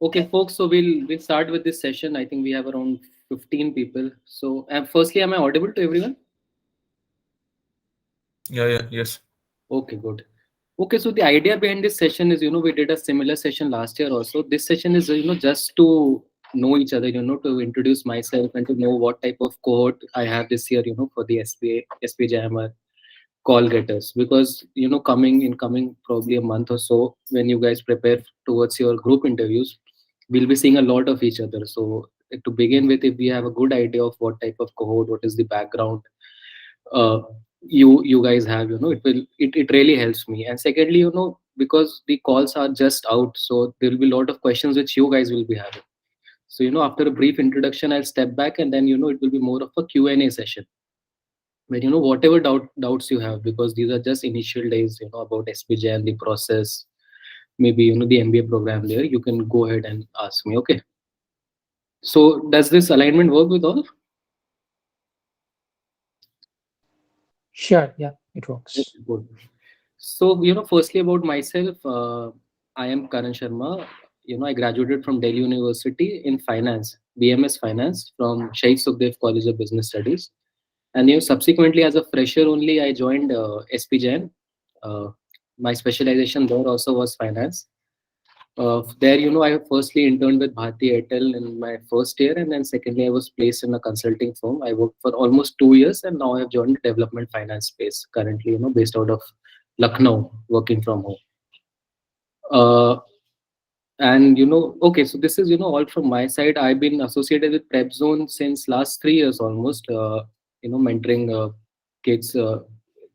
Okay, folks. So we'll start with this session. I think we have around 15 people. So, firstly, am I audible to everyone? Yeah, yes. Okay, good. Okay, so the idea behind this session is, we did a similar session last year also. This session is, just to know each other, to introduce myself and to know what type of cohort I have this year, for the SPJIMR call getters. Because, coming probably a month or so, when you guys prepare towards your group interviews, we'll be seeing a lot of each other. So to begin with, if we have a good idea of what type of cohort, what is the background, uh, you guys have, it really helps me. And secondly, because the calls are just out, so there will be a lot of questions which you guys will be having. So after a brief introduction, I'll step back, and then it will be more of a Q&A session where whatever doubts you have, because these are just initial days, about SPJ and the process, maybe the MBA program there, you can go ahead and ask me. Okay, so does this alignment work with all? Sure, yeah, it works. Good. So, firstly about myself, I am Karan Sharma. I graduated from Delhi University in finance, BMS Finance from Shaikh Sukhdev College of Business Studies. And, subsequently as a fresher only, I joined SPJN. My specialization there also was finance. There, I firstly interned with Bharti Airtel in my first year, and then secondly, I was placed in a consulting firm. I worked for almost 2 years, and now I have joined the development finance space. Currently, based out of Lucknow, working from home. Uh, and okay, so this is all from my side. I've been associated with Prepzone since last 3 years almost. Mentoring kids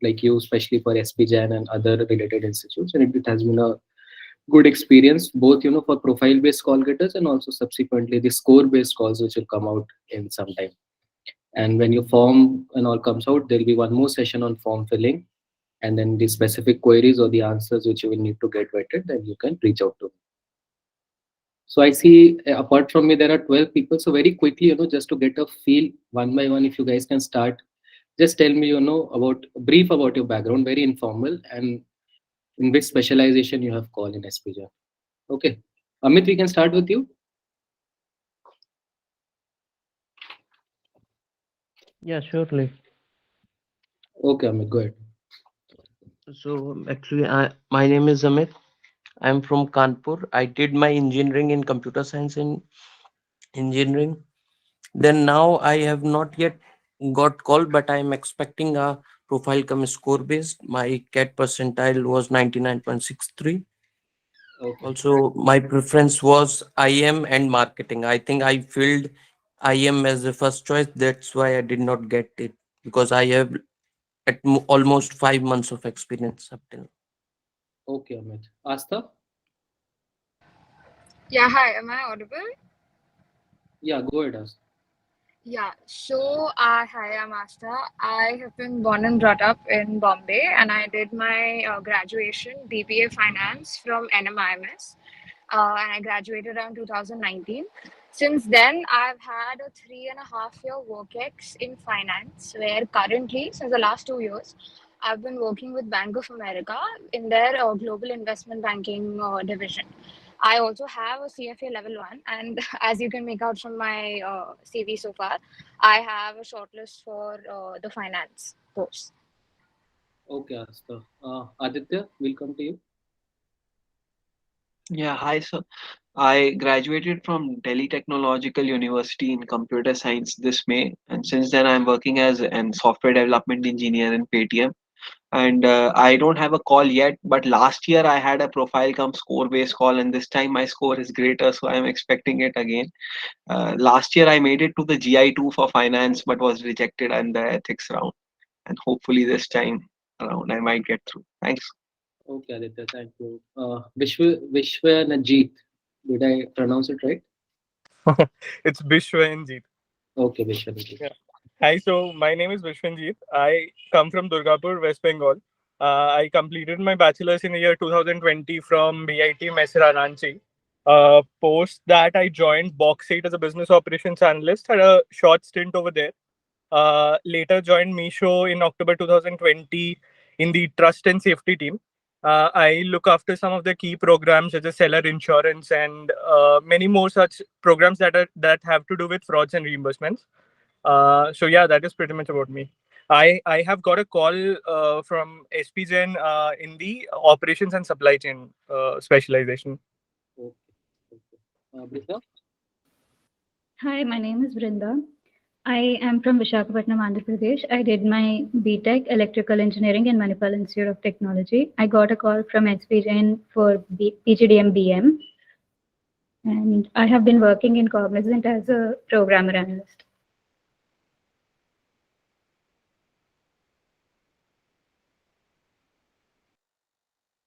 like you, especially for SPJAN and other related institutes, and it has been a good experience, both for profile based call getters and also subsequently the score based calls, which will come out in some time. And when your form and all comes out, there'll be one more session on form filling, and then the specific queries or the answers which you will need to get vetted, then you can reach out to me. So I see, apart from me, there are 12 people. So very quickly, just to get a feel one by one, if you guys can start, just tell me, about brief about your background, very informal, and in which specialization you have called in SPJ. Okay. Amit, we can start with you. Yeah, surely. Okay, Amit, go ahead. So actually, my name is Amit. I'm from Kanpur. I did my engineering in computer science and engineering. Then now I have not yet got called, but I'm expecting a profile come score based. My CAT percentile was 99.63. Okay. Also, my preference was IM and marketing. I think I filled IM as the first choice. That's why I did not get it, because I have almost 5 months of experience up till now. Okay, Amit. Asta? Yeah, hi, am I audible? Yeah, go ahead, Asta. Yeah, so hi, I'm Asta. I have been born and brought up in Bombay, and I did my graduation BBA Finance from NMIMS, and I graduated around 2019. Since then, I've had a 3.5 year work ex in finance, where currently, since the last 2 years, I've been working with Bank of America in their global investment banking division. I also have a CFA level 1, and as you can make out from my CV so far, I have a shortlist for the finance course. Okay, Asta. Aditya, we'll come to you. Yeah, hi, sir. I graduated from Delhi Technological University in computer science this May, and since then I'm working as an software development engineer in Paytm. And I don't have a call yet, but last year I had a profile come score based call, and this time my score is greater, so I'm expecting it again. Last year I made it to the GI2 for finance, but was rejected in the ethics round, and hopefully this time around I might get through. Thanks. Okay, Aditya, thank you. Vishwanajit, did I pronounce it right? It's Bishwanjit. Okay, Vishwanajit. Yeah. Hi, so my name is Vishwanjit. I come from Durgapur, West Bengal. I completed my bachelor's in the year 2020 from BIT Mesra Ranchi. Post that, I joined Bauxite as a business operations analyst, had a short stint over there. Later joined Misho in October 2020 in the trust and safety team. I look after some of the key programs such as seller insurance and many more such programs that have to do with frauds and reimbursements. So yeah, that is pretty much about me. I have got a call from SPJIMR in the operations and supply chain specialization. Okay. Brinda? Hi, my name is Brinda. I am from Visakhapatnam, Andhra Pradesh. I did my BTech Electrical Engineering in Manipal Institute of Technology. I got a call from SPJIMR for PGDM BM, and I have been working in Cognizant as a programmer analyst.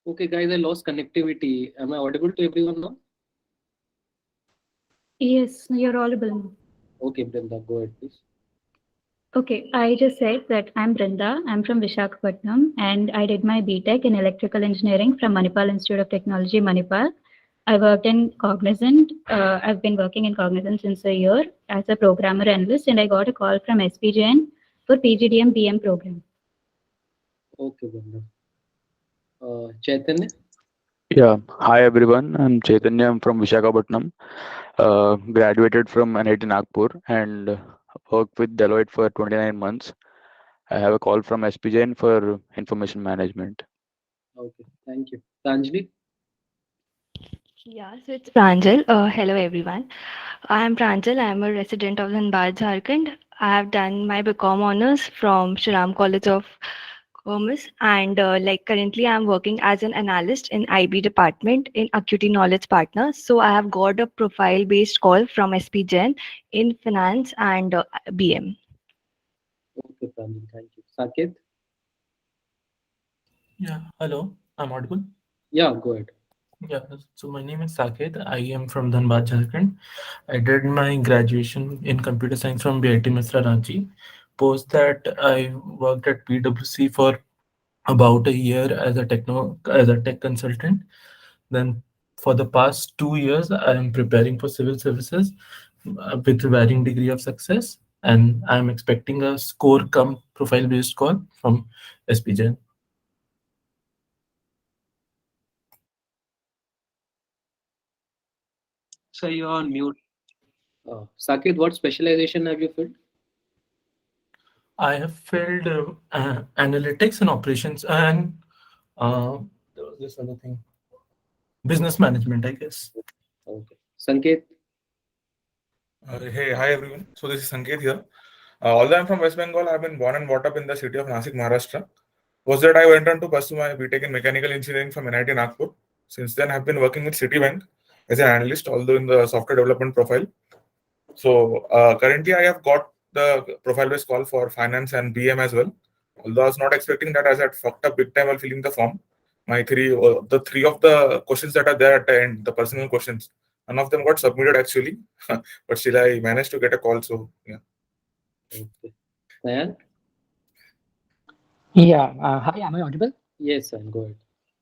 Okay, guys, I lost connectivity. Am I audible to everyone now? Yes, you're audible. Okay, Brinda, go ahead, please. Okay, I just said that I'm Brinda. I'm from Visakhapatnam, and I did my BTech in Electrical Engineering from Manipal Institute of Technology, Manipal. I worked in Cognizant. I've been working in Cognizant since a year as a programmer analyst, and I got a call from SPJN for PGDM BM program. Okay, Brinda. Chaitanya? Yeah, hi everyone. I'm Chaitanya. I'm from Visakhapatnam. Graduated from IIT Nagpur and worked with Deloitte for 29 months. I have a call from SPJN for information management. Okay, thank you. Tanjli? Yeah, so it's Pranjal. Hello, everyone. I am Pranjal. I am a resident of Dhanbad, Jharkhand. I have done my BCom honors from Shriram College of Commerce, and currently I'm working as an analyst in IB department in Acuity Knowledge Partners. So I have got a profile-based call from SP Gen in finance and BM. Okay, Pranjal, thank you. Saket? Yeah, hello, I'm audible. Yeah, go ahead. Yeah, so my name is Saket. I am from Dhanbad, Jharkhand. I did my graduation in computer science from VIT Misra Ranchi. Post that, I worked at PwC for about a year as a tech consultant. Then, for the past 2 years, I am preparing for civil services with a varying degree of success, and I am expecting a score come profile based call from SPJ. So you're on mute. Saket, what specialization have you filled? I have filled analytics and operations, and there was this other thing, business management, I guess. Okay. Sanket? Hey, hi everyone. So this is Sanket here. Although I'm from West Bengal, I've been born and brought up in the city of Nasik, Maharashtra. Was that I went on to pursue my BTech in mechanical engineering from IIT Nagpur. Since then, I've been working with Citibank as an analyst, although in the software development profile. So currently, I have got the profile-based call for finance and BM as well. Although I was not expecting that, as I had fucked up big time while filling the form. The three of the questions that are there at the end, the personal questions, none of them got submitted actually, but still I managed to get a call. So yeah. Okay. Sayan? Yeah, hi, am I audible? Yes, Sayan, go ahead.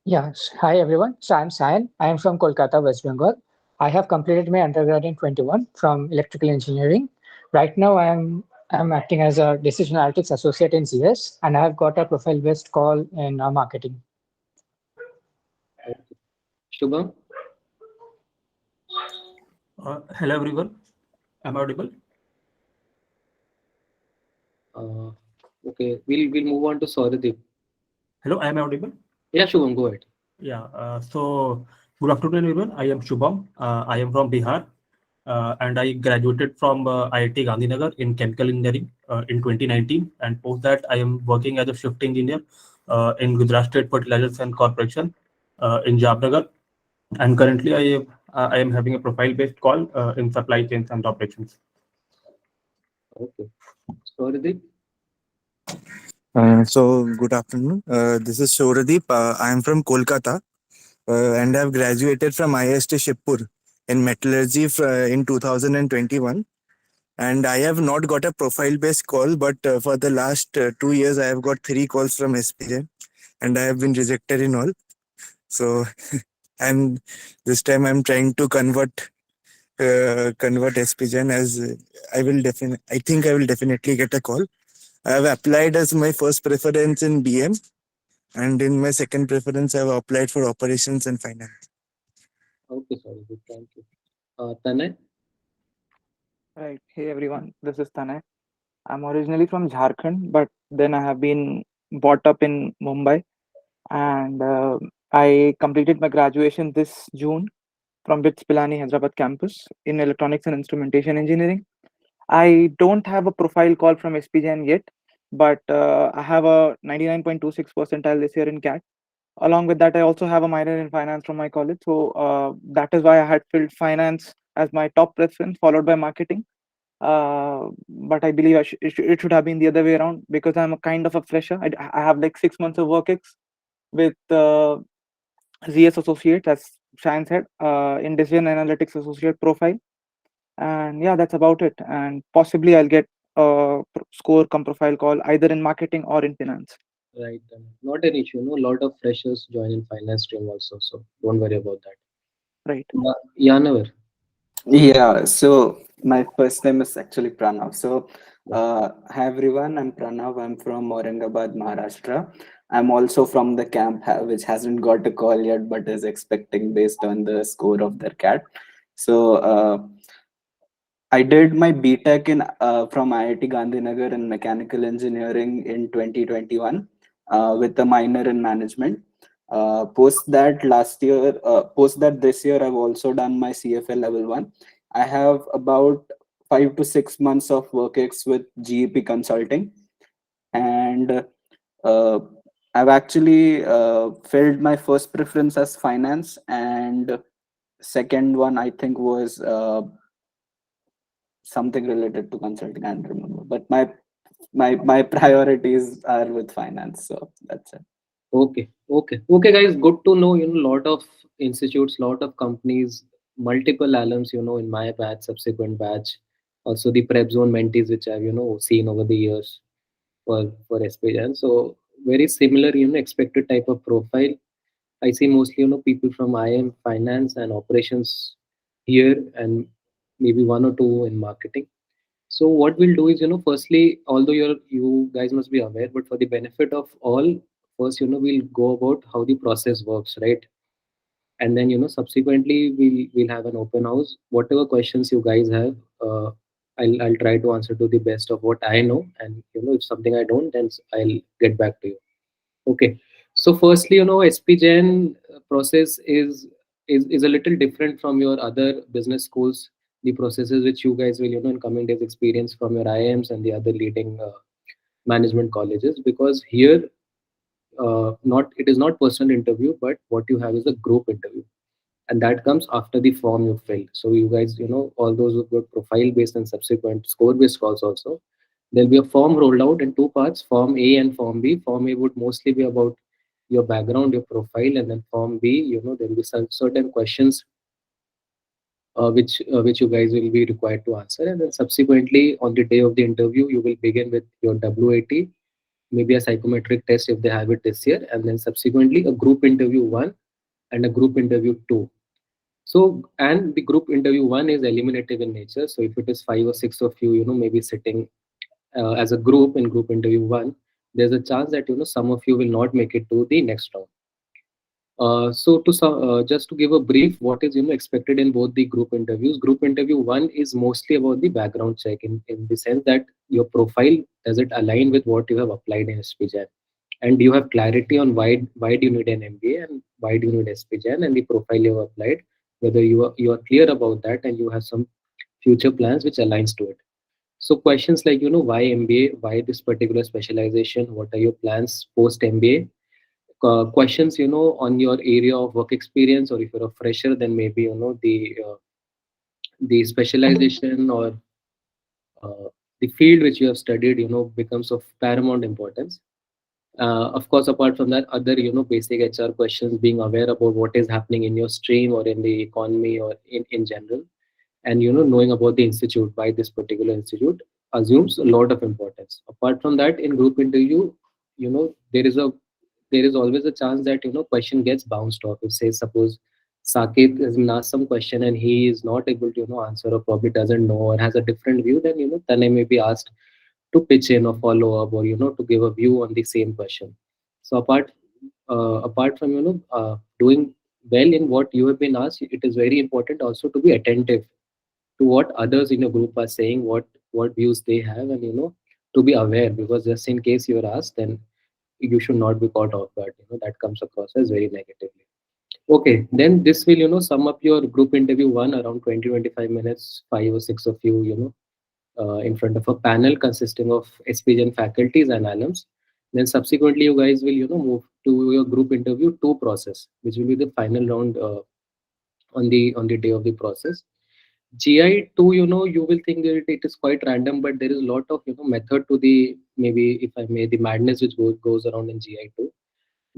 Yes, hi everyone. So I'm Sayan. I am from Kolkata, West Bengal. I have completed my undergrad in 21 from electrical engineering. Right now, I'm acting as a decision analytics associate in CS, and I have got a profile-based call in marketing. Okay. Shubham? Hello everyone. Am I audible? Okay, we'll move on to Sauradeep. Hello, am I audible? Yeah, Shubham, go ahead. Yeah. So good afternoon, everyone. I am Shubham. I am from Bihar, and I graduated from IIT Gandhinagar in chemical engineering in 2019. And post that, I am working as a shift engineer in Gujarat State Fertilizers and Corporation in Jamnagar. And currently, I am having a profile-based call in supply chains and operations. Okay. Sauradeep? So good afternoon. This is Shoradeep. I am from Kolkata and I have graduated from IIT Shibpur in metallurgy in 2021. And I have not got a profile-based call, but for the last 2 years, I have got 3 calls from SPJ, and I have been rejected in all. So, and this time I'm trying to convert SPJ, as I think I will definitely get a call. I have applied as my first preference in BM, And in my second preference, I've applied for operations and finance. Okay, sorry, good, thank you. Tanay? Right. Hey everyone, this is Tanay. I'm originally from Jharkhand, but then I have been brought up in Mumbai, and I completed my graduation this June from BITS Pilani Hyderabad campus in electronics and instrumentation engineering. I don't have a profile call from SPJIMR yet, but I have a 99.26 percentile this year in CAT. Along with that, I also have a minor in finance from my college, so that is why I had filled finance as my top preference, followed by marketing. But I believe it should have been the other way around because I'm a kind of a fresher. I have like 6 months of work ex with ZS Associate, as Shine said, in Decision Analytics Associate profile. And yeah, that's about it. And possibly I'll get a score come profile call either in marketing or in finance. Right, not an issue. No, a lot of freshers join in finance stream also, so don't worry about that. Right. Yanavar. Yeah, so my first name is actually Pranav. So, hi everyone, I'm Pranav. I'm from Aurangabad, Maharashtra. I'm also from the camp which hasn't got a call yet, but is expecting based on the score of their CAT. So, I did my BTech in from IIT Gandhinagar in mechanical engineering in 2021 with a minor in management. Post that this year, I've also done my CFA level 1. I have about 5 to 6 months of work ex with GEP Consulting, and I've actually filled my first preference as finance, and second one I think was something related to consulting. I don't remember, but my priorities are with finance, so that's it. Okay, guys. Good to know. Lot of institutes, lot of companies, multiple alums. In my batch, subsequent batch, also the Prepzone mentees, which I've seen over the years for SPJIMR. So very similar, expected type of profile. I see mostly people from IIM finance and operations here, and maybe one or two in marketing. So what we'll do is, firstly, although you guys must be aware, but for the benefit of all, first, we'll go about how the process works, right? And then, subsequently, we'll have an open house. Whatever questions you guys have, I'll try to answer to the best of what I know, and if something I don't, then I'll get back to you. Okay. So firstly, SPGen process is a little different from your other business schools. The processes which you guys will, in coming days experience from your IIMs and the other leading management colleges, because here, not it is not personal interview, but what you have is a group interview, and that comes after the form you fill. So you guys, all those who've got profile based and subsequent score based calls also, there'll be a form rolled out in two parts, Form A and Form B. Form A would mostly be about your background, your profile, and then Form B, there will be some certain questions which you guys will be required to answer. And then subsequently, on the day of the interview, you will begin with your WAT, maybe a psychometric test if they have it this year, and then subsequently a group interview 1 and a group interview 2. So, and the group interview 1 is eliminative in nature. So if it is 5 or 6 of you, maybe sitting as a group in group interview 1, there's a chance that some of you will not make it to the next round. Just to give a brief, what is expected in both the group interviews. Group interview 1 is mostly about the background check, in the sense that your profile, does it align with what you have applied in SPJIMR, and do you have clarity on why do you need an MBA and why do you need SPJIMR, and the profile you have applied, whether you are clear about that and you have some future plans which aligns to it. So questions like, why MBA, why this particular specialization, what are your plans post MBA? Questions, on your area of work experience, or if you're a fresher, then maybe, the specialization or the field which you have studied, becomes of paramount importance. Of course, apart from that, other, basic HR questions, being aware about what is happening in your stream or in the economy or in general, and knowing about the institute, why this particular institute, assumes a lot of importance. Apart from that, in group interview, there is always a chance that question gets bounced off. If, say, suppose Saket has been asked some question and he is not able to answer, or probably doesn't know or has a different view, then Tanay may be asked to pitch in or follow up, or to give a view on the same question. So apart apart from doing well in what you have been asked, it is very important also to be attentive to what others in your group are saying, what views they have, and to be aware, because just in case you are asked, then you should not be caught off guard. That comes across as very negatively. Okay, then this will sum up your group interview one around 20-25 minutes, five or six of you, in front of a panel consisting of SPJIMR faculties and alums. Then subsequently, you guys will move to your group interview two process, which will be the final round on the day of the process. GI2, you will think that it is quite random, but there is a lot of method to the, maybe if I may, the madness which goes around in GI2.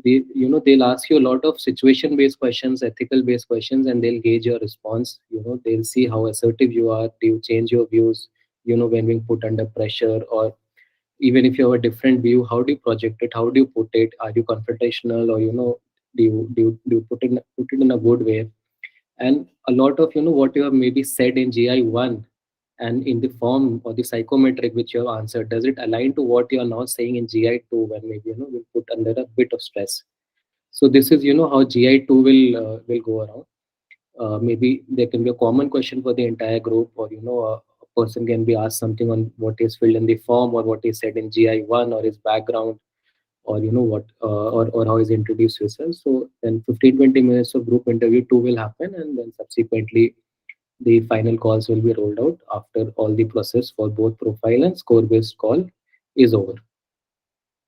They'll ask you a lot of situation based questions, ethical based questions, and they'll gauge your response. They'll see how assertive you are. Do you change your views when being put under pressure, or even if you have a different view, how do you project it, how do you put it, are you confrontational, or do you put it in a good way. And a lot of what you have maybe said in GI1 and in the form or the psychometric which you have answered, does it align to what you are now saying in GI2, when maybe we'll put under a bit of stress. So this is how GI2 will go around. Maybe there can be a common question for the entire group, or a person can be asked something on what is filled in the form, or what is said in GI1, or his background, or what or how is introduced yourself. So then 15-20 minutes of group interview two will happen, and then subsequently the final calls will be rolled out after all the process for both profile and score based call is over.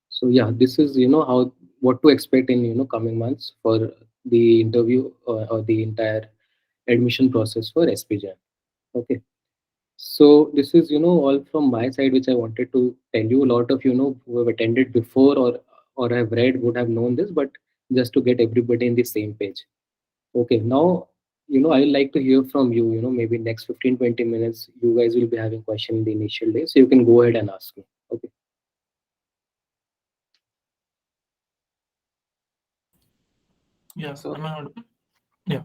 So yeah, this is how, what to expect in coming months for the interview, or the entire admission process for SPJIMR. Okay. So this is all from my side, which I wanted to tell you. A lot of who have attended before, or have read, would have known this, but just to get everybody in the same page. Okay, now I would like to hear from you. Maybe next 15-20 minutes, you guys will be having question in the initial day, so you can go ahead and ask me. Okay. Yeah, so am I audible? Yeah.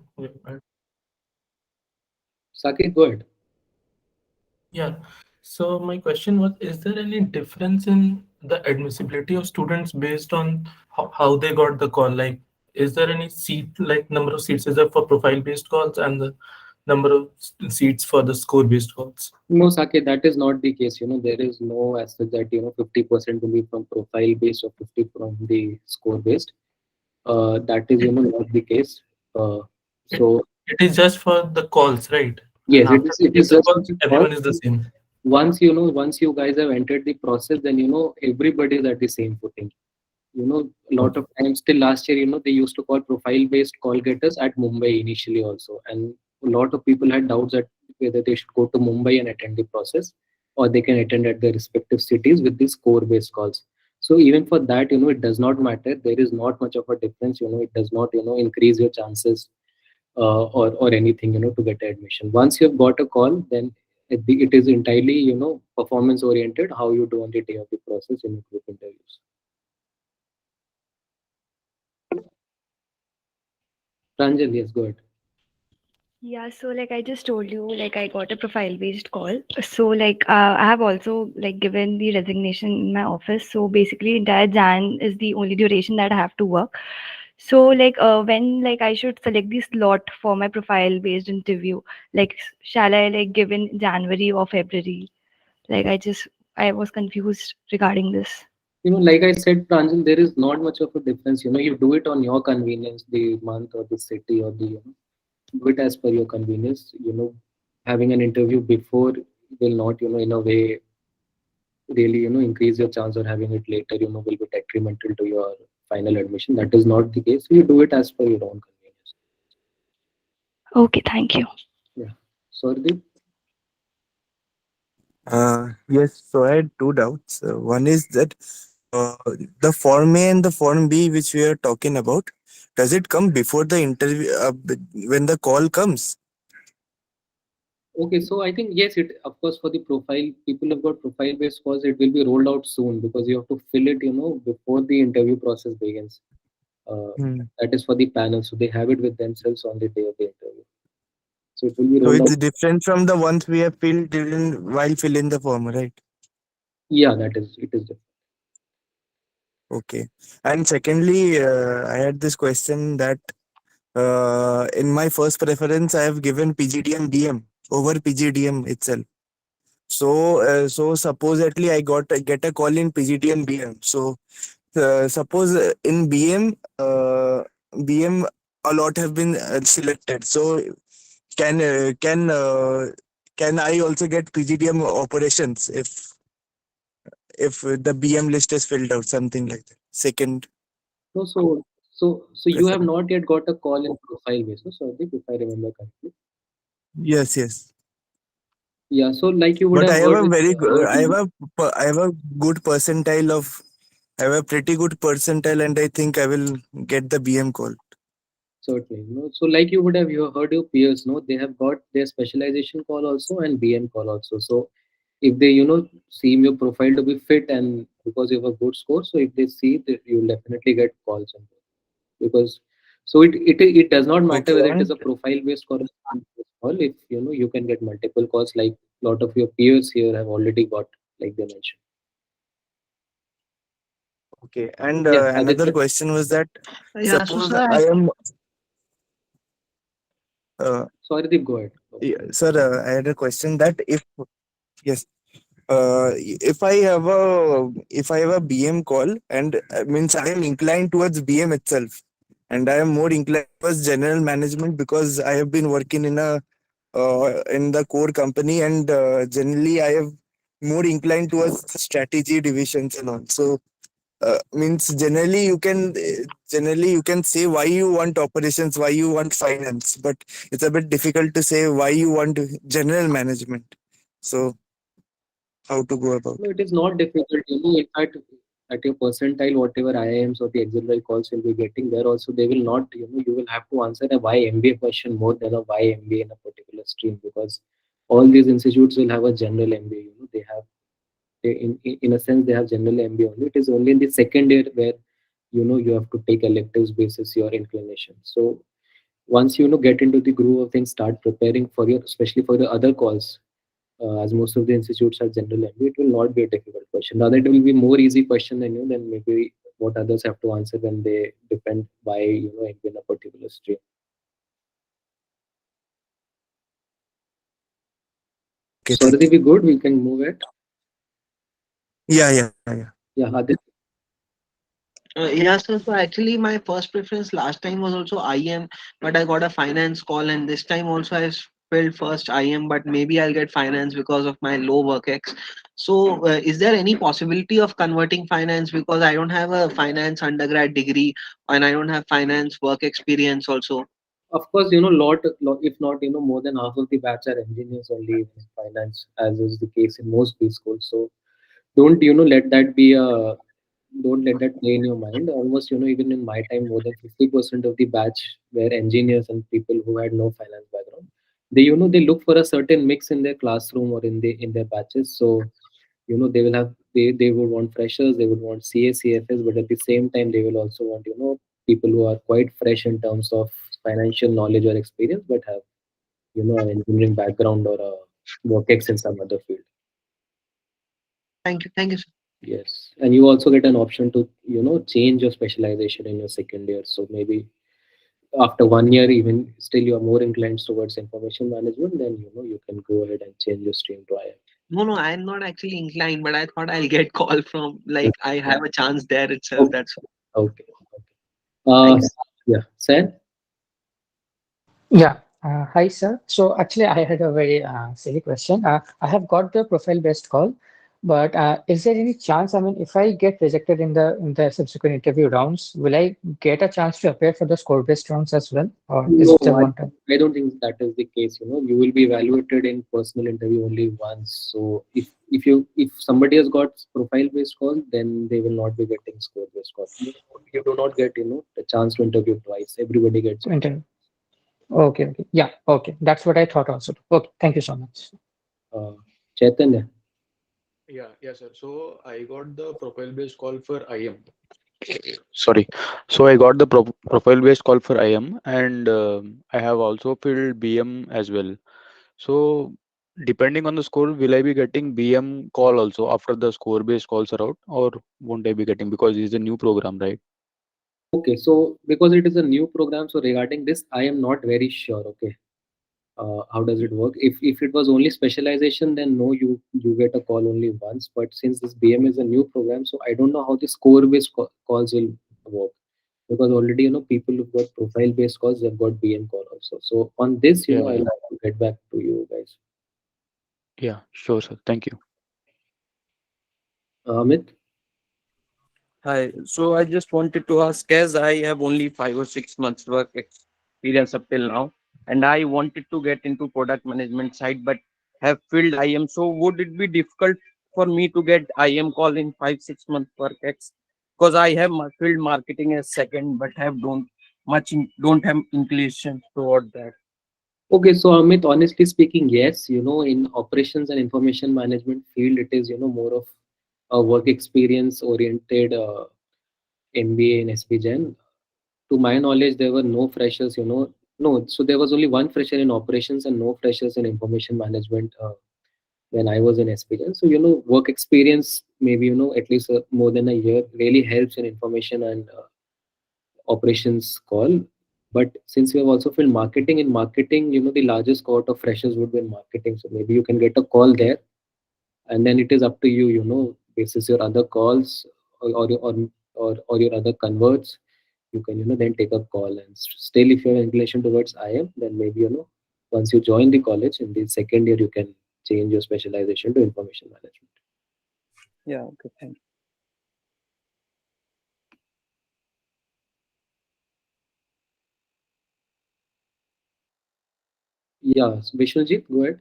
Saket, go ahead. Yeah. So my question was, is there any difference in the admissibility of students based on how they got the call? Like, is there any seat, like number of seats, is there for profile-based calls and the number of seats for the score-based calls? No, Saket, that is not the case. There is no as such that 50% will be from profile based or 50 from the score based. That is not the case. So it is just for the calls, right? yes, And after it is the just calls, everyone is the same. Once once you guys have entered the process, then everybody is at the same footing. A lot of times till last year, they used to call profile based call getters at Mumbai initially also, and a lot of people had doubts that whether they should go to Mumbai and attend the process, or they can attend at their respective cities with these core based calls. So even for that, it does not matter. There is not much of a difference. It does not increase your chances, or anything to get admission. Once you have got a call, then it is entirely performance oriented, how you do on the day of the process in your group interviews. Pranjal, yes, go ahead. Yeah, so like I just told you, like I got a profile-based call. So like I have also like given the resignation in my office. So basically, entire Jan is the only duration that I have to work. So like when like I should select the slot for my profile-based interview, like shall I like give in January or February? Like I was confused regarding this. Like I said, Pranjal, there is not much of a difference. You do it on your convenience, the month or the city, or the do it as per your convenience. Having an interview before will not in a way really increase your chance, or having it later will be detrimental to your final admission. That is not the case. You do it as per your own convenience. Okay, thank you. Yeah. Sorry. Yes, so I had two doubts. One is that uh, the Form A and the Form B, which we are talking about, does it come before the interview, when the call comes? Okay, so I think yes, it of course for the profile, people have got profile based calls. It will be rolled out soon, because you have to fill it, before the interview process begins. That is for the panel, so they have it with themselves on the day of the interview. So it will be So rolled it's out. different from the ones we have filled while filling the form, right? Yeah, that is it is different. Okay. And secondly, I had this question that in my first preference, I have given PGDM DM over PGDM itself. So supposedly I get a call in PGDM BM. So suppose in BM a lot have been selected. So can uh, can uh, can I also get PGDM operations if the BM list is filled out, something like that? Second No, so you have preference. not yet got a call in profile basis, so I think if I remember correctly. Yes, yes. Yeah, so like you would But have I have heard a in very good, LRDI. I have a good percentile of, I have a pretty good percentile, and I think I will get the BM call. Certainly. No, so like you would have heard your peers, no, they have got their specialization call also and BM call also. So if they, seem your profile to be fit and because you have a good score, so if they see that you'll definitely get calls on that. Because so it does not matter Okay, whether it is and a profile based call or based call. If you can get multiple calls, like a lot of your peers here have already got, like they mentioned. okay, and Yeah, another Aditya. question was that Yeah, so suppose sir, I am, Sorry, Deep, go ahead. sir, I had a question that yes, if I have a BM call and means I am inclined towards BM itself, and I am more inclined towards general management because I have been working in the core company, and generally I have more inclined towards strategy divisions and all. So means generally you can say why you want operations, why you want finance, but it's a bit difficult to say why you want general management. So how to go about No, it? it is not difficult. In fact, at your percentile, whatever IIMs or the auxiliary calls you'll be getting there, also they will not, you will have to answer a why MBA question more than a why MBA in a particular stream, because all these institutes will have a general MBA. They have, in a sense, they have general MBA only. It is only in the second year where, you have to take electives basis your inclination. So once get into the groove of things, start preparing for your, especially for the other calls, as most of the institutes are general MBA, it will not be a difficult question. Rather, it will be more easy question than maybe what others have to answer when they depend why MBA in a particular stream. Okay, So, thank Aditi, you. we good? We can move it. Yeah. Yeah, Aditi. Yeah, so actually my first preference last time was also IM, but I got a finance call, and this time also I filled first IM, but maybe I'll get finance because of my low work ex. So is there any possibility of converting finance, because I don't have a finance undergrad degree and I don't have finance work experience also? Of course, if not, more than half of the batch are engineers only in finance, as is the case in most B schools. So don't, let that be a, don't let that play in your mind. Almost, even in my time, more than 50% of the batch were engineers and people who had no finance background. They, they look for a certain mix in their classroom or in their batches. So, they will have, they would want freshers, they would want CA, CFS, but at the same time, they will also want, people who are quite fresh in terms of financial knowledge or experience, but have, an engineering background or a work ex in some other field. Thank you, sir. Yes, and you also get an option to change your specialization in your second year. So maybe after 1 year, even still you are more inclined towards information management, then you can go ahead and change your stream to IIM. No, I'm not actually inclined, but I thought I'll get call from, like, I have a chance there itself. Okay, That's okay. thank you. Yeah, Sam. Yeah. Hi, sir. So actually, I had a very silly question. I have got the profile-based call, but is there any chance? I mean, if I get rejected in the subsequent interview rounds, will I get a chance to appear for the score-based rounds as well, or is No, it a one-time? I don't think that is the case. You will be evaluated in personal interview only once. So if somebody has got profile based call, then they will not be getting score based call. You do not get the chance to interview twice. Everybody gets To it. interview? Okay, okay. Yeah, okay. That's what I thought also. Okay, thank you so much. Chaitanya. Yeah, sir. So I got the profile-based call for IM. Sorry. So I got the profile-based call for IM, and I have also filled BM as well. So depending on the score, will I be getting BM call also after the score-based calls are out, or won't I be getting, because it's a new program, right? Okay, so because it is a new program, so regarding this, I am not very sure. Okay, how does it work? If it was only specialization, then no, you get a call only once. But since this BM is a new program, so I don't know how the score-based calls will work. Because already people who've got profile-based calls, they've got BM call also. So on this, Yeah, I'll yeah. have to get back to you guys. Yeah, sure, sir. Thank you. Amit. Hi. So I just wanted to ask, as I have only 5 or 6 months work experience up till now, and I wanted to get into product management side, but have filled IM. So would it be difficult for me to get IM call in 5 6 months work ex? Because I have filled marketing as second, but have don't have inclination toward that. Okay, so Amit, honestly speaking, yes, in operations and information management field, it is, more of a work experience oriented MBA in SPJIMR. To my knowledge, there were no freshers, no, so there was only one fresher in operations and no freshers in information management when I was in SPJIMR. So, work experience, maybe, at least more than a year really helps in information and operations call. But since we have also filled marketing, in marketing, the largest cohort of freshers would be in marketing. So maybe you can get a call there, and then it is up to you, basis your other calls or your other converts, you can then take a call. And still, if you have inclination towards IM, then maybe once you join the college in the second year, you can change your specialization to information management. Yeah. Okay. Thank you. Yeah, Vishnujit, go ahead.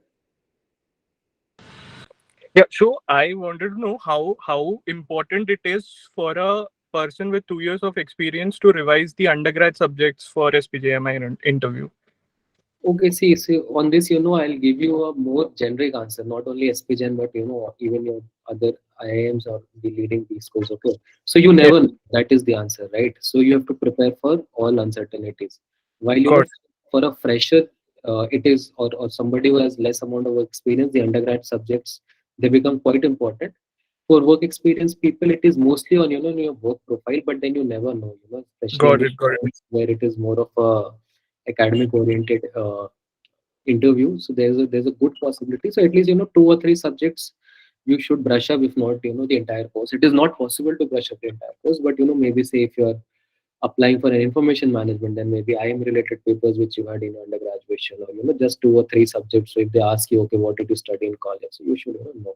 Yeah, so I wanted to know how important it is for a person with 2 years of experience to revise the undergrad subjects for SPJIMR interview. Okay, see, on this, I'll give you a more generic answer, not only SPGen, but, even your other IIMs or the leading B schools. Okay. So you never know. That is the answer, right? So you have to prepare for all uncertainties. While, Got for a fresher, it is, or somebody who has less amount of experience, the undergrad subjects, they become quite important. For work experience people, it is mostly on, your work profile, but then you never know, especially in Got the it. Got it. where it is more of a academic oriented interview. So there's a good possibility. So at least 2 or 3 subjects you should brush up, if not the entire course. It is not possible to brush up the entire course, but maybe say if you're applying for an information management, then maybe IM related papers which you had in undergraduation, or just 2 or 3 subjects. So if they ask you, okay, what did you study in college, so you should know.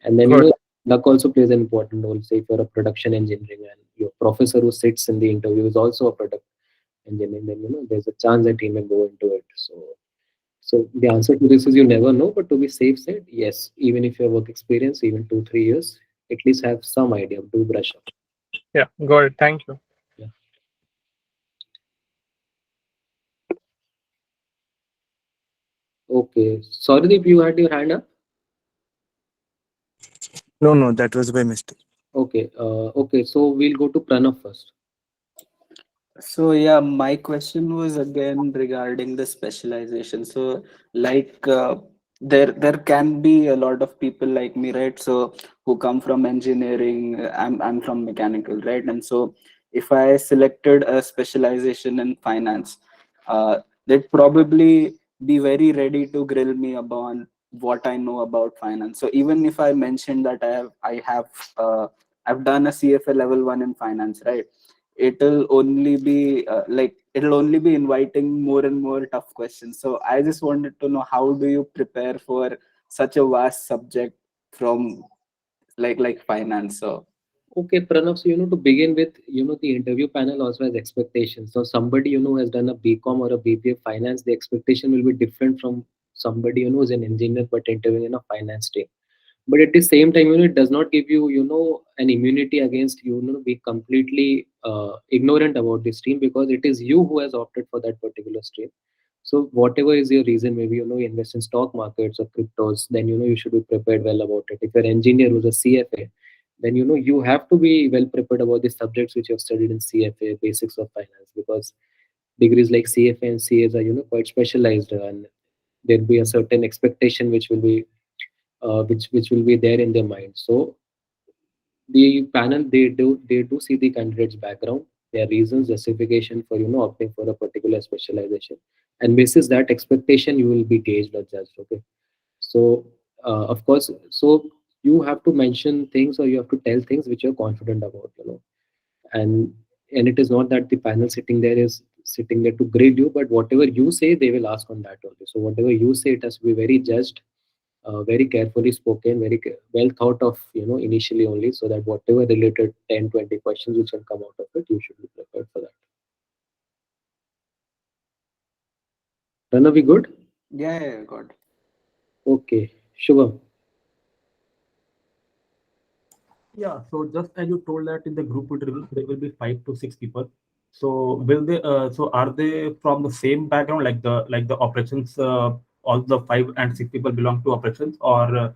And then Got it. luck also plays an important role. Say if you're a production engineering and your professor who sits in the interview is also a product engineering, then there's a chance that he may go into it. So the answer to this is you never know, but to be safe side, yes, even if you have work experience, even 2 3 years, at least have some idea, do brush up. Yeah, got it. Thank you. Yeah. Okay, sorry if you had your hand up. No, that was by mistake. Okay, so we'll go to Pranav first. So yeah, my question was again regarding the specialization. So like there can be a lot of people like me, right? So who come from engineering. I'm from mechanical, right? And so if I selected a specialization in finance, they'd probably be very ready to grill me about what I know about finance. So even if I mentioned that I've done a CFA level 1 in finance, right? It'll only be inviting more and more tough questions. So I just wanted to know, how do you prepare for such a vast subject from like finance? So Okay, Pranav, so to begin with, the interview panel also has expectations. So somebody who has done a BCom or a BBA finance, the expectation will be different from somebody who's an engineer but interviewing in a finance team. But at the same time, it does not give you, an immunity against be completely ignorant about this stream, because it is you who has opted for that particular stream. So whatever is your reason, maybe you invest in stock markets or cryptos, then you should be prepared well about it. If you're an engineer who's a CFA, then you have to be well prepared about the subjects which you have studied in CFA, basics of finance, because degrees like CFA and CAs are quite specialized, and there'll be a certain expectation which will be which will be there in their mind. So the panel, they do see the candidate's background, their reasons, justification for opting for a particular specialization, and basis that expectation you will be gauged or judged. Okay, so of course, so you have to mention things, or you have to tell things which you're confident about, and it is not that the panel sitting there to grade you, but whatever you say they will ask on that only. So whatever you say, it has to be very judged, very carefully spoken, very well thought of, initially only, so that whatever related 10-20 questions which can come out of it, you should be prepared for that. Rana, we good? Yeah, good. Okay, Shubham. Yeah, so just as you told that in the group interview, there will be 5 to 6 people. So will they? So are they from the same background, like the operations? All the 5 and 6 people belong to operations, or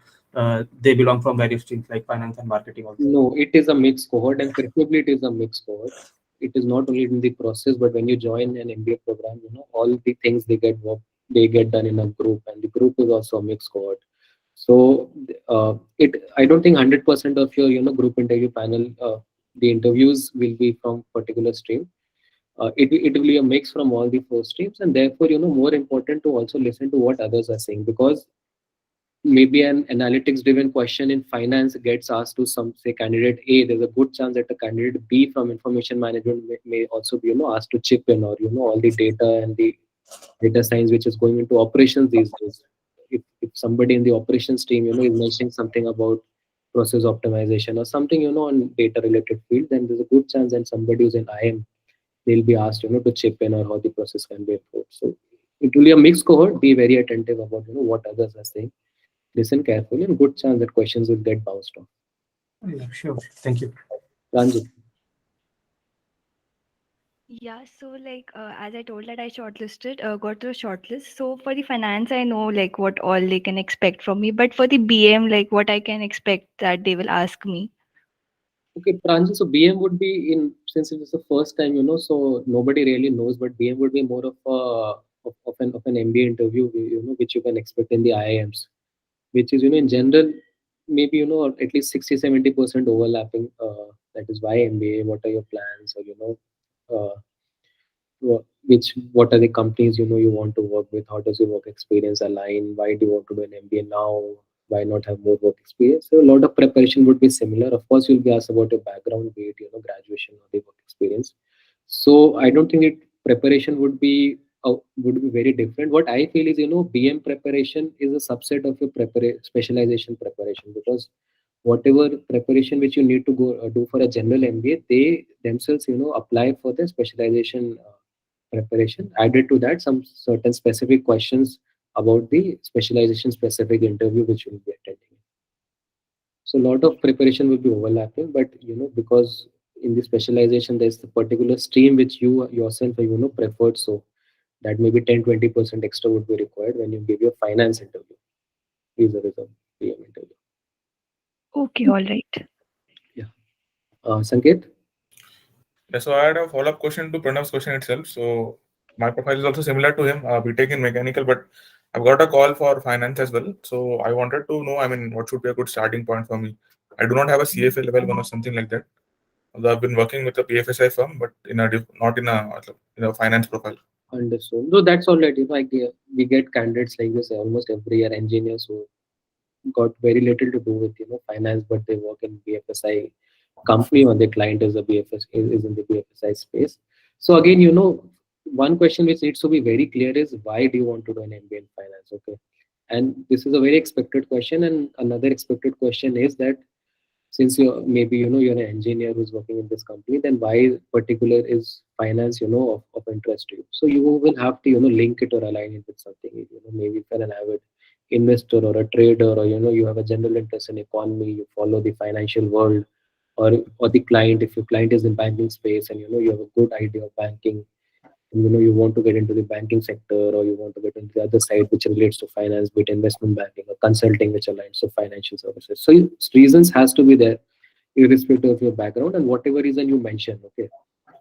they belong from various streams like finance and marketing also? No, it is a mixed cohort, and preferably it is a mixed cohort. It is not only in the process, but when you join an MBA program, all the things they get done in a group, and the group is also a mixed cohort. So I don't think 100% of your group interview panel, the interviews will be from particular stream. It will be a mix from all the 4 streams, and therefore more important to also listen to what others are saying, because maybe an analytics driven question in finance gets asked to some, say, candidate A, there's a good chance that a candidate B from information management may also be asked to chip in, or all the data and the data science which is going into operations these days. If somebody in the operations team is mentioning something about process optimization or something on data related field, then there's a good chance that somebody who's in IIM, they'll be asked to chip in, or how the process can be improved. So it will be a mixed cohort. Be very attentive about what others are saying, listen carefully, and good chance that questions will get bounced off. Yeah, sure. Thank you. Ranjit. Yeah, so like as I told that I shortlisted, got to a shortlist. So for the finance, I know like what all they can expect from me, but for the BM, like what I can expect that they will ask me. Okay, Pranjal, so BM would be since it is the first time, so nobody really knows, but BM would be more of an MBA interview, which you can expect in the IIMs, which is, in general, maybe, at least 60-70% overlapping. That is why MBA, what are your plans, or, uh, what are the companies you want to work with, how does your work experience align, why do you want to do an MBA now, why not have more work experience. So a lot of preparation would be similar. Of course you'll be asked about your background, be it graduation or the work experience. So I don't think preparation would be very different. What I feel is, BM preparation is a subset of your specialization preparation, because whatever preparation which you need to go do for a general MBA, they themselves apply for the specialization preparation. Added to that, some certain specific questions about the specialization specific interview which you will be attending. So a lot of preparation will be overlapping, but because in the specialization there's the particular stream which you yourself are preferred, so that maybe 10-20% extra would be required when you give your finance interview. These are the PM interview. Okay, all right. Yeah. Sanket? Yeah, so I had a follow-up question to Pranav's question itself. So my profile is also similar to him, BTech in mechanical, but I've got a call for finance as well. So I wanted to know, I mean, what should be a good starting point for me? I do not have a CFA level 1 or something like that. Although I've been working with a PFSI firm, but not in a finance profile. Understood. So that's all right. We get candidates like this almost every year, engineers who got very little to do with finance, but they work in BFSI company, or the client is a is in the BFSI space. So again, one question which needs to be very clear is, why do you want to do an MBA in finance? Okay, and this is a very expected question. And another expected question is that, since you're an engineer who's working in this company, then why particular is finance of interest to you? So you will have to link it or align it with something. Maybe if you're an avid investor or a trader, or you have a general interest in economy, you follow the financial world, or the client, if your client is in banking space, and you have a good idea of banking, and you want to get into the banking sector, or you want to get into the other side which relates to finance, be it investment banking or consulting which aligns to financial services. So reasons has to be there, irrespective of your background and whatever reason you mention. Okay,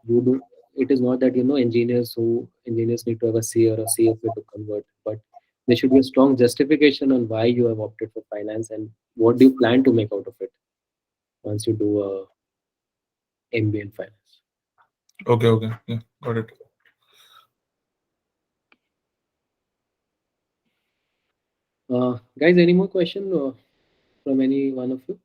you do. It is not that engineers need to have a CA or a CFA to convert, but There should be a strong justification on why you have opted for finance and what do you plan to make out of it once you do a MBA in finance. Okay, okay. Yeah, got it. Guys, any more question from any one of you?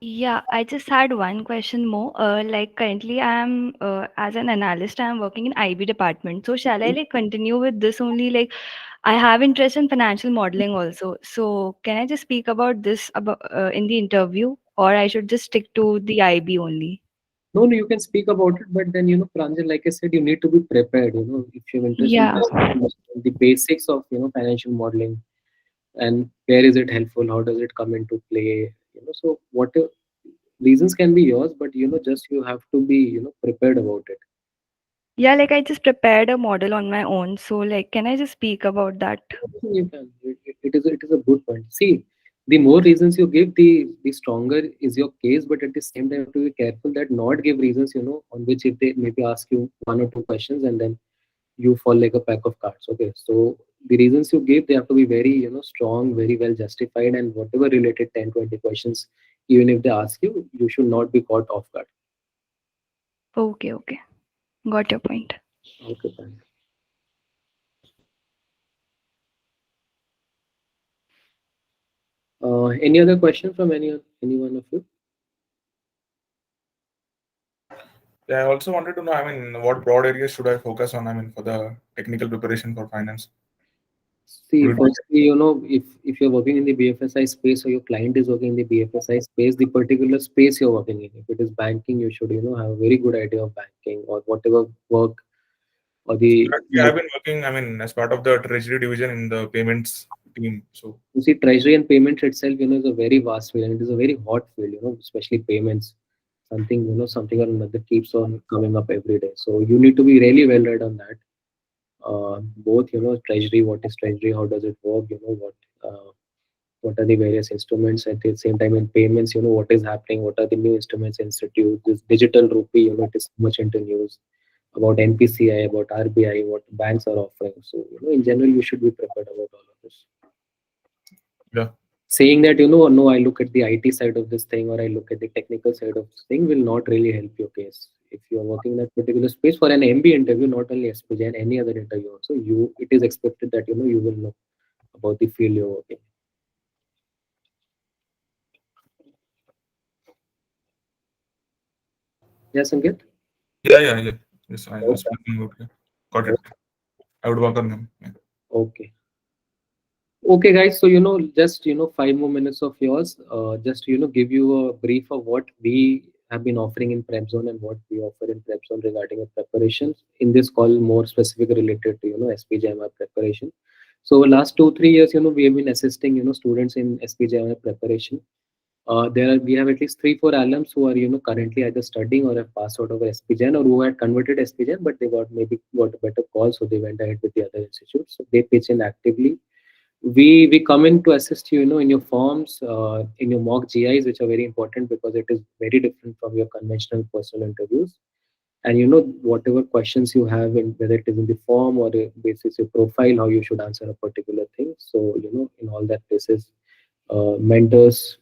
Yeah, I just had one question more. Like currently I'm as an analyst, I'm working in IB department. So shall I like continue with this only? Like I have interest in financial modeling also. So can I just speak about this about in the interview, or I should just stick to the IB only? No, no, you can speak about it, but then, Pranjal, like I said, you need to be prepared. If you're interested Yeah. in the basics of, financial modeling and where is it helpful, how does it come into play, so what reasons can be yours, but, just you have to be, prepared about it. Yeah, like I just prepared a model on my own. So like can I just speak about that? You can. It is a good point. See, the more reasons you give, the stronger is your case. But at the same time, you have to be careful that not give reasons, on which if they maybe ask you one or two questions and then you fall like a pack of cards. Okay, so the reasons you give, they have to be very, strong, very well justified, and whatever related 10, 20 questions, even if they ask you, you should not be caught off guard. Okay, okay. Got your point. Okay, fine. Any other question from any one of you? Yeah, I also wanted to know, I mean, what broad areas should I focus on, I mean, for the technical preparation for finance? See, Would it- firstly, if you're working in the BFSI space or your client is working in the BFSI space, the particular space you're working in, if it is banking, you should, have a very good idea of banking or whatever work or the, Currently, I've been working, I mean, as part of the treasury division in the payments team. So, you see, treasury and payments itself, is a very vast field and it is a very hot field, especially payments. Something or another keeps on coming up every day. So you need to be really well read on that. Both, treasury, what is treasury, how does it work, what are the various instruments at the same time in payments, what is happening, what are the new instruments institute, this digital rupee, it is much into news about NPCI, about RBI, what banks are offering. So, in general, you should be prepared about all of this. yeah. Saying that, no, I look at the IT side of this thing or I look at the technical side of this thing will not really help your case. If you are working in that particular space for an MBA interview, not only SPJ and any other interview also, it is expected that, you will know about the field you're working. Yes, Sanket? Yeah. Yes, I was Okay. speaking about it. Got it. I would work on them. Yeah. Okay. Okay, guys. So, just, 5 more minutes of yours. Just, give you a brief of what we have been offering in Prepzone and what we offer in Prepzone regarding a preparation. In this call, more specific related to, SPJIMR preparation. So, last 2-3 years, we have been assisting, students in SPJIMR preparation. We have at least 3-4 alums who are, currently either studying or have passed out of SPJIN or who had converted SPJIN, but they got a better call, so they went ahead with the other institutes. So they pitch in actively. We come in to assist you, in your forms, in your mock GIs, which are very important because it is very different from your conventional personal interviews. And whatever questions you have, in whether it is in the form or basis your profile, how you should answer a particular thing. So in all that basis, mentors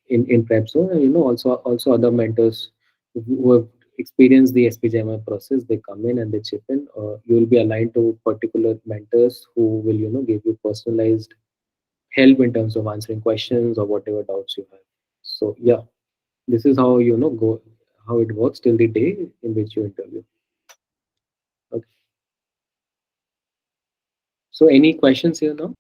in Prepzone, and also other mentors who have experienced the SPJIMR process, they come in and they chip in. You will be aligned to particular mentors who will give you personalized help in terms of answering questions or whatever doubts you have. So yeah, this is how go how it works till the day in which you interview. Okay. So any questions here now?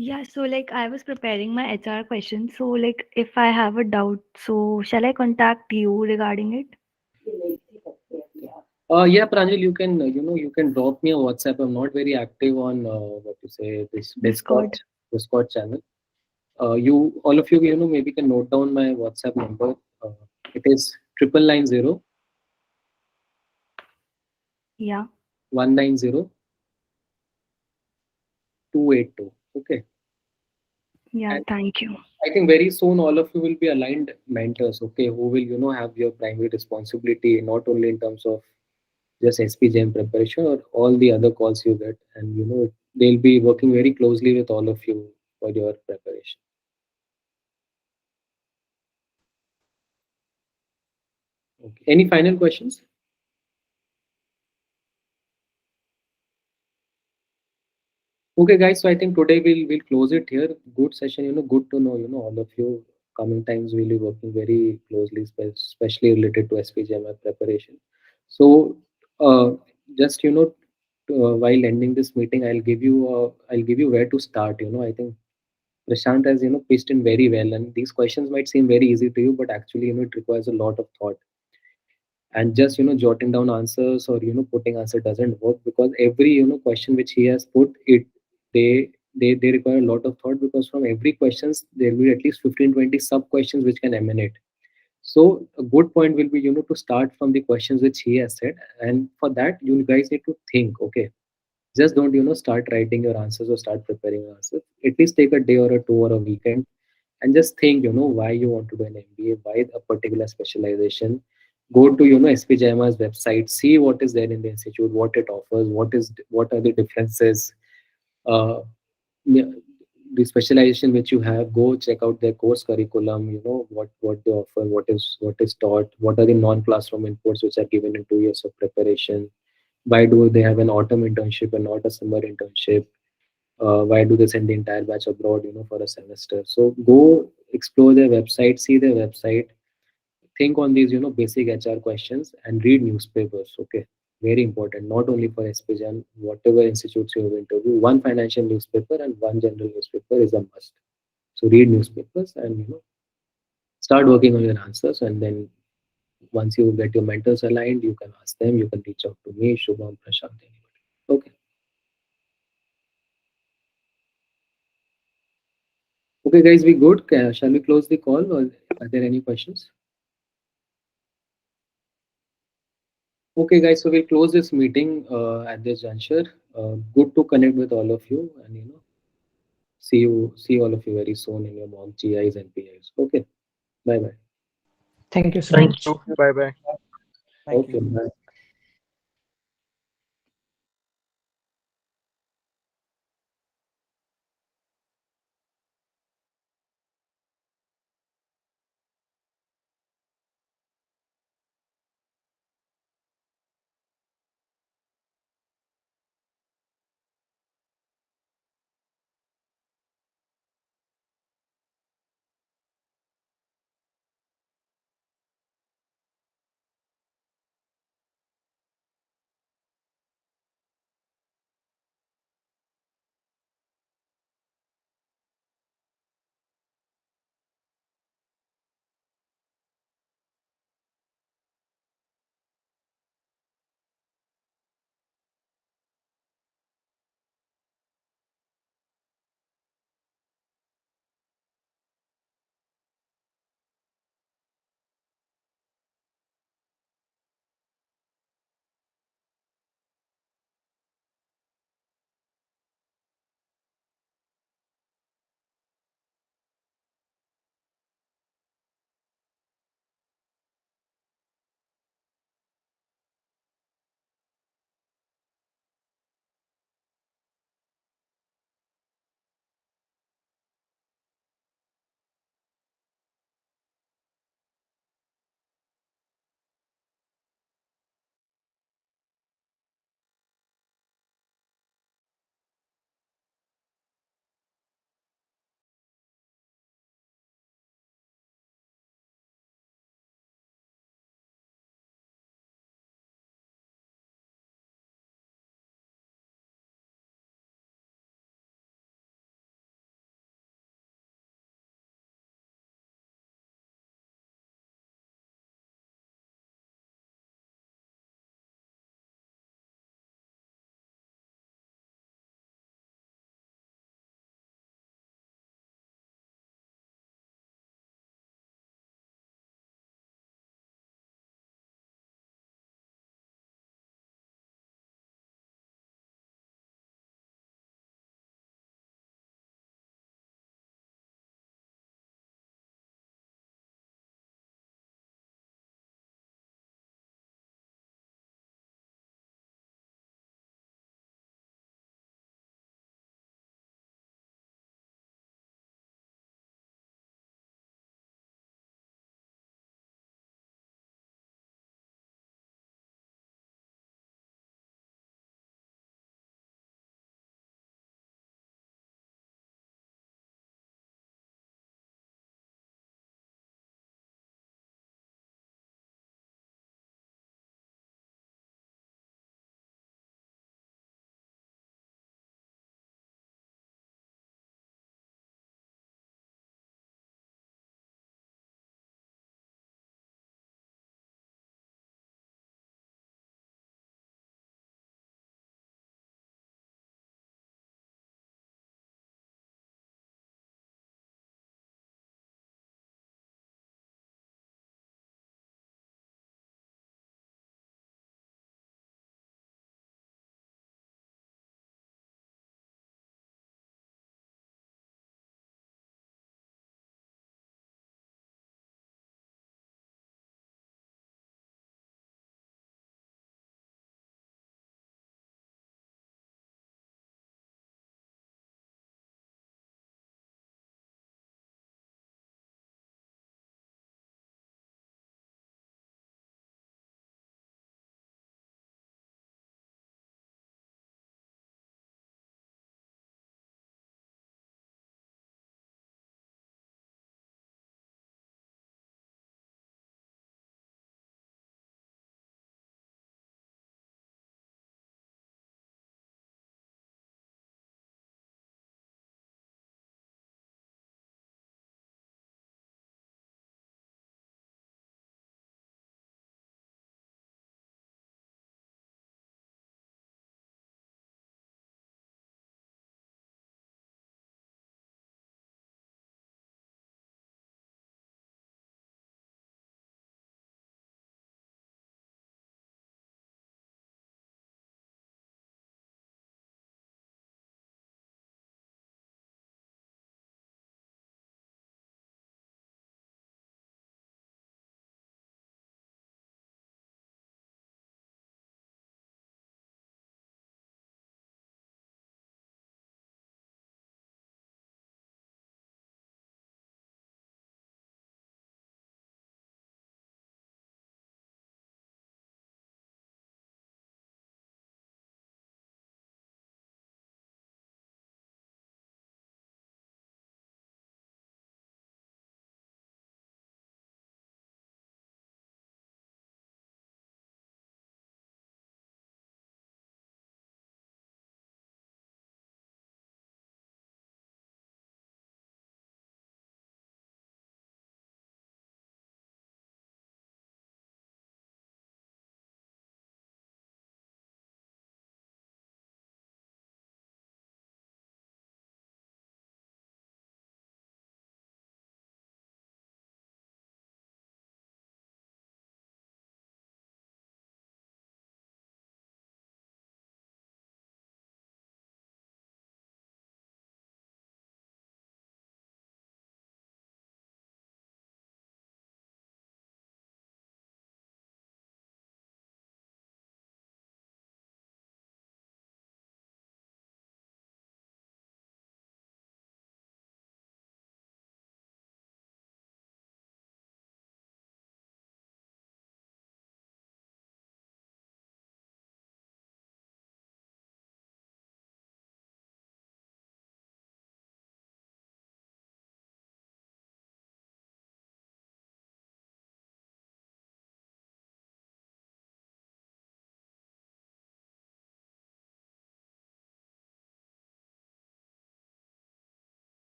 Yeah, so like I was preparing my HR question. So like if I have a doubt, so shall I contact you regarding it? Yeah, Pranjal, you can you can drop me a WhatsApp. I'm not very active on what you say this Discord. Discord channel. You all of you maybe can note down my WhatsApp number. It is 9990 Yeah. 190 282. Okay. Yeah, And thank you. I think very soon all of you will be aligned mentors, okay, who will have your primary responsibility, not only in terms of just SPJIM preparation or all the other calls you get, and they'll be working very closely with all of you for your preparation. Okay. Any final questions? Okay, guys. So I think today we'll close it here. Good session. Good to know. All of you. Coming times we'll be working very closely, especially related to SPJIM preparation. So just while ending this meeting, I'll give you where to start. I think Prashant has pitched in very well, and these questions might seem very easy to you, but actually it requires a lot of thought. And just jotting down answers or putting answer doesn't work, because every question which he has put it, they require a lot of thought, because from every questions there will be at least 15-20 sub questions which can emanate. So a good point will be to start from the questions which he has said, and for that you guys need to think. Okay, just don't start writing your answers or start preparing your answers. At least take a day or a two or a weekend and just think why you want to do an MBA, why a particular specialization. Go to SPJIMR's website, see what is there in the institute, what it offers, what are the differences, uh, yeah, the specialization which you have. Go check out their course curriculum, what they offer, what is taught, what are the non-classroom inputs which are given in 2 years of preparation. Why do they have an autumn internship and not a summer internship? Why do they send the entire batch abroad for a semester? So go explore their website, see their website, think on these basic HR questions, and read newspapers. Okay, very important, not only for SPJAN, whatever institutes you have interview, one financial newspaper and one general newspaper is a must. So read newspapers and start working on your answers, and then once you get your mentors aligned, you can ask them, you can reach out to me, Shubham, Prashant, anybody. Okay. Okay, guys, we good? Shall we close the call, or are there any questions? Okay, guys, so we'll close this meeting at this juncture. Good to connect with all of you, and see all of you very soon in your mock GIs and PIs. Okay, bye bye. Thank you so Thank much. you. Bye bye. Thank Okay, you. bye.